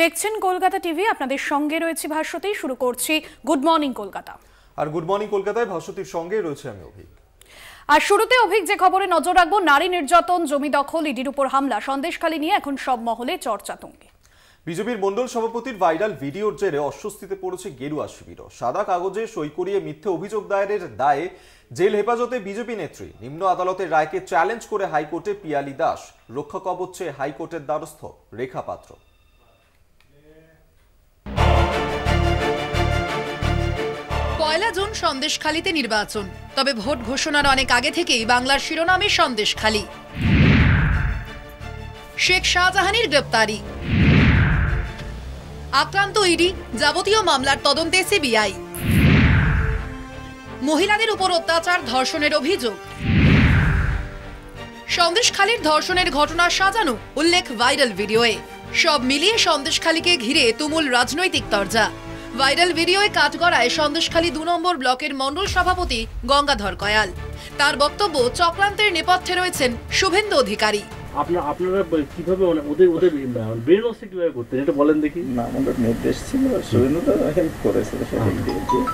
দেখছেন কলকাতা টিভি, আপনাদের সঙ্গে রয়েছে ভাস্বতী। শুরু করছি গুড মর্নিং কলকাতা। আর গুড মর্নিং কলকাতায় ভাস্বতীর সঙ্গে রয়েছে আমি অভিক। আর শুরুতে অভিক, যে খবরে নজর রাখবো, নারী নির্যাতন, জমি দখল, ইডির উপর হামলা, সন্দেশখালী নিয়ে এখন সব মহলে চর্চা তুঙ্গে। বিজেপির মণ্ডল সভাপতির ভাইরাল ভিডিওর জেরে অস্বস্তিতে পড়েছে গেরুয়া শিবিরও। সাদা কাগজে সই করিয়ে মিথ্যে অভিযোগ দায়েরের দায়ে জেল হেফাজতে বিজেপি নেত্রী। নিম্ন আদালতের রায়কে চ্যালেঞ্জ করে হাইকোর্টে পিয়ালি দাস। রক্ষা কবচে হাইকোর্টের দ্বারস্থ রেখা পাত্র। পয়লা জুন সন্দেশখালীতে নির্বাচন, তবে ভোট ঘোষণার অনেক আগে থেকেই বাংলার শিরোনামে সন্দেশখালী। শেখ শাহজাহানের গ্রেপ্তারি, আক্রান্ত ইডি, যাবতীয় মামলার তদন্তে সিবিআই। মহিলাদের উপর অত্যাচার, ধর্ষণের অভিযোগ। সন্দেশখালীর ধর্ষণের ঘটনা সাজানো, উল্লেখ ভাইরাল ভিডিওয়ে। সব মিলিয়ে সন্দেশখালীকে ঘিরে তুমুল রাজনৈতিক তরজা। ভাইরাল ভিডিওয়ে কাঠগড়ায় সন্দেশখালী 2 নম্বর ব্লকের মণ্ডল সভাপতি গঙ্গাধর কয়াল। তার বক্তব্য, চক্রান্তের নেপথ্যে রয়েছেন শুভেন্দু অধিকারী। আপনারা কিভাবে ওদের ব্রেন ওয়াশ কিভাবে করতেন এটা বলেন দেখি। না, আমাদের নির্দেশ ছিল, শুভেন্দু তো হেল্প করেছিল সেদিক দিয়ে।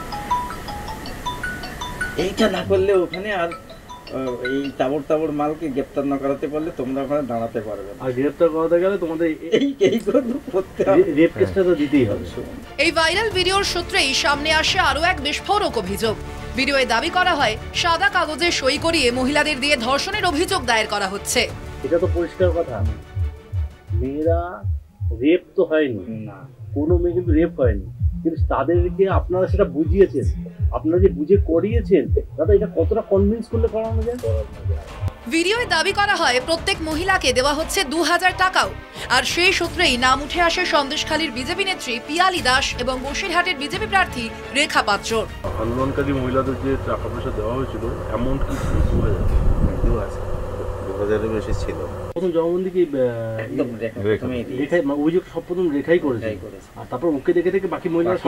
এইটা না করলে ওখানে আর এই তাবড় মালকে গ্রেপ্তার না করাতে পারলে তোমরা ওখানে দাঁড়াতে পারবে না। আর গ্রেপ্তার করাতে গেলে তোমাদের এই করতে হবে, রেপ কেসটা তো দিতেই হবে। এই ভাইরাল ভিডিওর সূত্রেই সামনে আসে আরো এক বিস্ফোরক অভিযোগ। ভিডিওয়ে দাবি করা হয় সাদা কাগজে সই করিয়ে মহিলাদের দিয়ে ধর্ষণের অভিযোগ দায়ের করা হচ্ছে। এটা তো পরিষ্কার কথা, মেয়েরা রেপ তো হয়নি, না কোনো মেয়ে কিন্তু রেপ হয়নি, কিন্তু তাদেরকে আপনারা সেটা বুঝিয়েছেন, আপনারা যে বুঝে করিয়েছেন, দাদা এটা কতটা কনভিন্স করলে করানো যায়। ভিডিওয়ে দাবি করা হয় প্রত্যেক মহিলাকে দেওয়া হচ্ছে 2000 টাকাও। আর সেই সূত্রেই নাম উঠে আসে সন্দেশখালীর বিজেপি নেত্রী পিয়ালি দাস এবং বসিরহাটের বিজেপি প্রার্থী রেখা পাত্র। আন্দোলনকারী মহিলাদের যে টাকা পয়সা দেওয়া হয়েছিল অ্যামাউন্ট কি 2000-এর বেশি ছিল। প্রথম জবানবন্দি কি রেখাই অভিযোগ সব প্রথম রেখাই করেছে, আর তারপর ওকে দেখে থেকে বাকি মহিলারা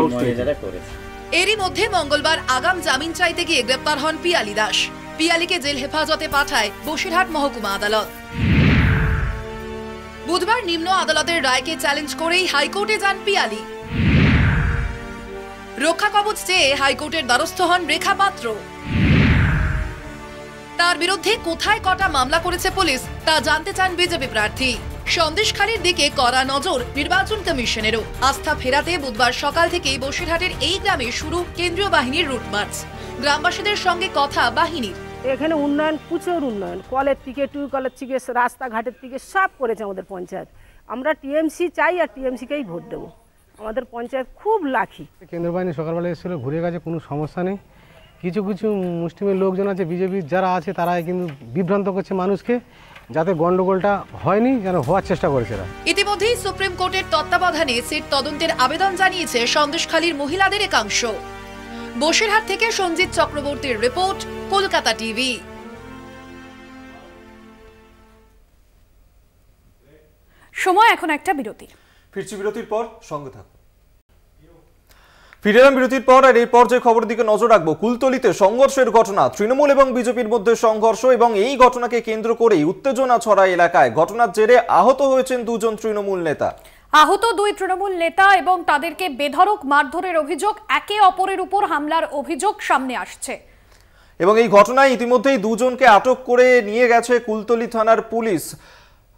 করেছে। এরই মধ্যে মঙ্গলবার আগাম জামিন চাইতে গিয়ে গ্রেপ্তার হন পিয়ালি দাস। পিয়ালিকে জেল হেফাজতে পাঠায় বসিরহাট মহকুমা আদালত। বুধবার নিম্ন আদালতের রায়কে চ্যালেঞ্জ করেই হাইকোর্টে যান পিয়ালি। রক্ষা কবচ চেয়ে হাইকোর্টের দ্বারস্থ হন রেখা পাত্র। তার বিরুদ্ধে কোথায় কটা মামলা করেছে পুলিশ তা জানতে চান বিজেপি প্রার্থী। সন্দেশখালীর দিকে কড়া নজর নির্বাচন কমিশনেরও। আস্থা ফেরাতে বুধবার সকাল থেকেই বসিরহাটের এই গ্রামে শুরু কেন্দ্রীয় বাহিনীর রুট মার্চ। গ্রামবাসীদের সঙ্গে কথা বাহিনীর। এখানে উন্নয়ন, প্রচুর উন্নয়ন, কলের থেকে টিউবওয়েলের থেকে রাস্তাঘাটের থেকে সব করেছে আমাদের পঞ্চায়েত। আমরা টিএমসি চাই আর টিএমসিকেই ভোট দেবো। আমাদের পঞ্চায়েত খুব লাখি। কেন্দ্র বাহিনী সকালবেলা এসেছিলো, ঘুরে গেছে, কোনো সমস্যা নেই। কিছু কিছু মুসলিমের লোকজন আছে, বিজেপির যারা আছে, তারা কিন্তু বিভ্রান্ত করছে মানুষকে, যাতে গন্ডগোলটা হয়নি যেন হওয়ার চেষ্টা করেছে। ইতিমধ্যেই সুপ্রিম কোর্টের তত্ত্বাবধানে সিট তদন্তের আবেদন জানিয়েছে সন্দেশখালীর মহিলাদের একাংশ। বসিরহাট থেকে সঞ্জিত চক্রবর্তীর রিপোর্ট, কলকাতা টিভি। সময় এখন একটা বিরতি। ফিরছি বিরতির পর, সঙ্গে থাকুন। ফিরে এলাম বিরতির পর, আর এরপর যে খবরের দিকে নজর রাখবো, কুলতলিতে সংঘর্ষের ঘটনা। তৃণমূল এবং বিজেপির মধ্যে সংঘর্ষ এবং এই ঘটনাকে কেন্দ্র করেই উত্তেজনা ছড়ায় এলাকায়। ঘটনার জেরে আহত হয়েছেন 2 জন তৃণমূল নেতা। আহত 2 তৃণমূল নেতা এবং তাদেরকে বেধড়ক মারধরের অভিযোগ, একে অপরের উপর হামলার অভিযোগ সামনে আসছে। এবং এই ঘটনায় ইতিমধ্যেই 2 জনকে আটক করে নিয়ে গেছে কুলতলি থানার পুলিশ।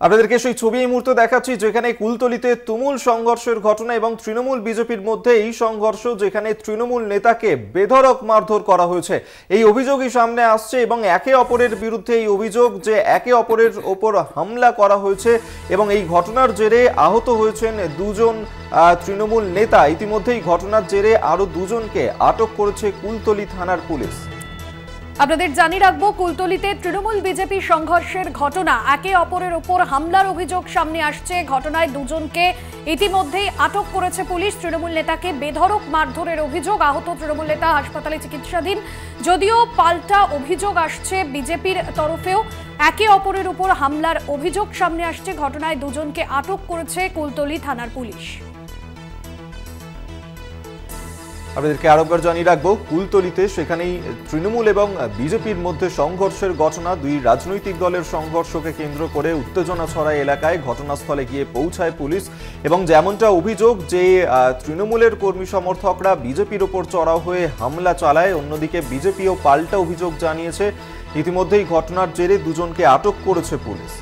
আপনাদেরকে সেই ছবি এই মুহূর্তে দেখাচ্ছি, যেখানে কুলতলিতে তুমুল সংঘর্ষের ঘটনা এবং তৃণমূল বিজেপির মধ্যে এই সংঘর্ষ, যেখানে তৃণমূল নেতাকে বেধড়ক মারধর করা হয়েছে, এই অভিযোগই সামনে আসছে। এবং একে অপরের বিরুদ্ধে এই অভিযোগ যে একে অপরের ওপর হামলা করা হয়েছে এবং এই ঘটনার জেরে আহত হয়েছেন 2 জন তৃণমূল নেতা। ইতিমধ্যেই ঘটনার জেরে আরো 2 জনকে আটক করেছে কুলতলি থানার পুলিশ। আপনাদের জানিয়ে রাখবো, কুলতলিতে তৃণমূল বিজেপি সংঘর্ষের ঘটনা, একে অপরের উপর হামলার অভিযোগ সামনে আসছে। ঘটনায় 2 জনকে ইতিমধ্যেই আটক করেছে পুলিশ। তৃণমূল নেতাকে বেধড়ক মারধরের অভিযোগ, আহত তৃণমূল নেতা হাসপাতালে চিকিৎসাধীন। যদিও পাল্টা অভিযোগ আসছে বিজেপির তরফেও, একে অপরের উপর হামলার অভিযোগ সামনে আসছে। ঘটনায় 2 জনকে আটক করেছে কুলতলি থানার পুলিশ। আপনাদেরকে আরেকবার জানিয়ে রাখবো, কুলতলিতে সেখানেই তৃণমূল এবং বিজেপির মধ্যে সংঘর্ষের ঘটনা। দুই রাজনৈতিক দলের সংঘর্ষকে কেন্দ্র করে উত্তেজনা ছড়ায় এলাকায়। ঘটনাস্থলে গিয়ে পৌঁছায় পুলিশ এবং যেমনটা অভিযোগ যে তৃণমূলের কর্মী সমর্থকরা বিজেপির ওপর চড়াও হয়ে হামলা চালায়, অন্যদিকে বিজেপিও পাল্টা অভিযোগ জানিয়েছে। ইতিমধ্যেই ঘটনার জেরে দুজনকে আটক করেছে পুলিশ।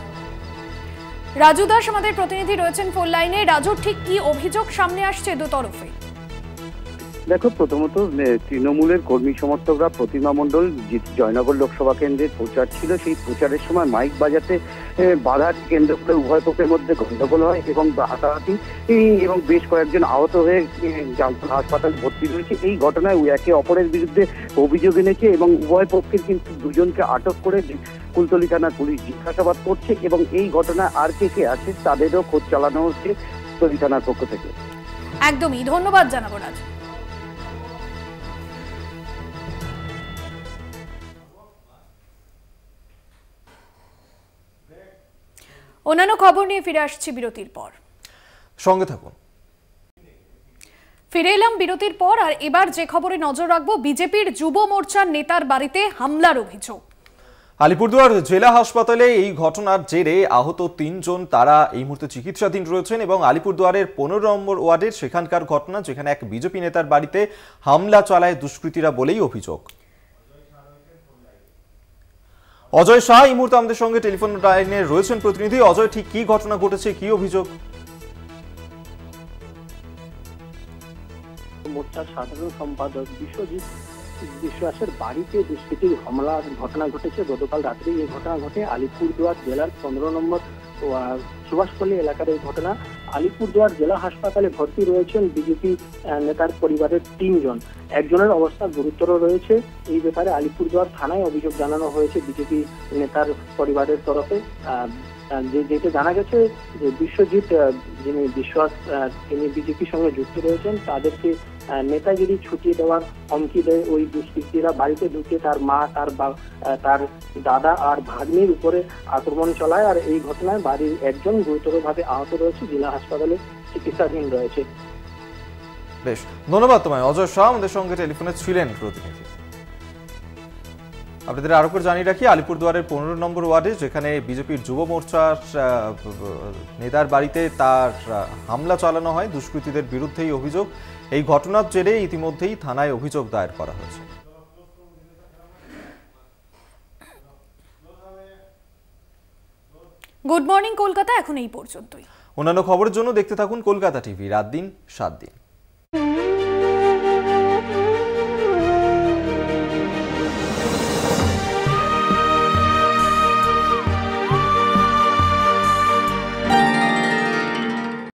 রাজু দাস আমাদের প্রতিনিধি রয়েছেন ফোন লাইনে। রাজু, ঠিক কি অভিযোগ সামনে আসছে দু তরফে? দেখো, প্রথমত তৃণমূলের কর্মী সমর্থকরা প্রতিমা মণ্ডল জয়নগর লোকসভা কেন্দ্রের প্রচার ছিল, সেই প্রচারের সময় মাইক বাজাতে বাধার কেন্দ্র করে উভয় পক্ষের মধ্যে গন্ডগোল হয় এবং হাতাহাতি এবং বেশ কয়েকজন আহত হয়ে হাসপাতালে ভর্তি রয়েছে। এই ঘটনায় একে অপরের বিরুদ্ধে অভিযোগ এনেছে এবং উভয় পক্ষের কিন্তু দুজনকে আটক করে কুলতলি থানার পুলিশ জিজ্ঞাসাবাদ করছে এবং এই ঘটনায় আর কে আছে তাদেরও খোঁজ চালানো হচ্ছে কুলতলি থানার পক্ষ থেকে। একদমই, ধন্যবাদ জানাবো রাজু। অন্যান্য খবর নিয়ে ফিরে আসছি বিরতির পর, সঙ্গে থাকুন। ফিরে এলাম বিরতির পর, আর এবার যে খবরে নজর রাখবো, বিজেপির যুব মোর্চার নেতার বাড়িতে হামলার অভিযোগ। আলিপুরদুয়ার জেলা হাসপাতালে এই ঘটনার জেরে আহত 3 জন, তারা এই মুহূর্তে চিকিৎসাধীন রয়েছেন এবং আলিপুরদুয়ারের 15 নম্বর ওয়ার্ডের সেখানকার ঘটনা, যেখানে এক বিজেপি নেতার বাড়িতে হামলা চালায় দুষ্কৃতীরা বলেই অভিযোগ। অজয় শাহ এই মুহূর্তে আমাদের সঙ্গে টেলিফোন লাইনে রয়েছেন প্রতিনিধি। অজয়, ঠিক কি ঘটনা ঘটেছে, কি অভিযোগ? মোর্চার সাধারণ সম্পাদক বিশ্বজিৎ বিশ্বাসের বাড়িতে দুষ্কৃতীর হামলার ঘটনা ঘটেছে। গতকাল রাত্রে এই ঘটনা ঘটে আলিপুরদুয়ার জেলার 15 নম্বর সুভাষপল্লী এলাকার এই ঘটনা। আলিপুরদুয়ার জেলা হাসপাতালে ভর্তি রয়েছেন বিজেপি নেতার পরিবারের 3 জন। একজনের অবস্থা গুরুতর রয়েছে। এই ব্যাপারে আলিপুরদুয়ার থানায় অভিযোগ জানানো হয়েছে বিজেপি নেতার পরিবারের তরফে। যেটা জানা গেছে যে বিশ্বজিৎ, যিনি বিশ্বাস, তিনি বিজেপির সঙ্গে যুক্ত রয়েছেন, তাদেরকে নেতাগিরি ছুটিয়ে দেওয়ার হুমকি দেয় ওই দুষ্কৃতীরা। বাড়িতে ঢুকে তার মা, তার দাদা আর ভাগ্নির উপরে আক্রমণ চালায়। আর এই ঘটনায় বাড়ির একজন গুরুতরভাবে আহত রয়েছে, জেলা হাসপাতালে চিকিৎসাধীন রয়েছে। বেশ, ধন্যবাদ তোমায় অজয় শাহ, আমাদের সঙ্গে টেলিফোনে ছিলেন প্রতিনিধি। আপনাদের আরো করে জানিয়ে রাখি, আলিপুরদুয়ারের 15 নম্বর ওয়ার্ডে যেখানে বিজেপির যুব মোর্চার নেতার বাড়িতে তার হামলা চালানো হয়, দুষ্কৃতীদের বিরুদ্ধেই অভিযোগ। এই ঘটনার জেরে ইতিমধ্যেই থানায় অভিযোগ দায়ের করা হয়েছে। গুড মর্নিং কলকাতা এখন এই পর্যন্তই। অন্যান্য খবরের জন্য দেখতে থাকুন কলকাতা টিভি, রাত দিন 7 দিন।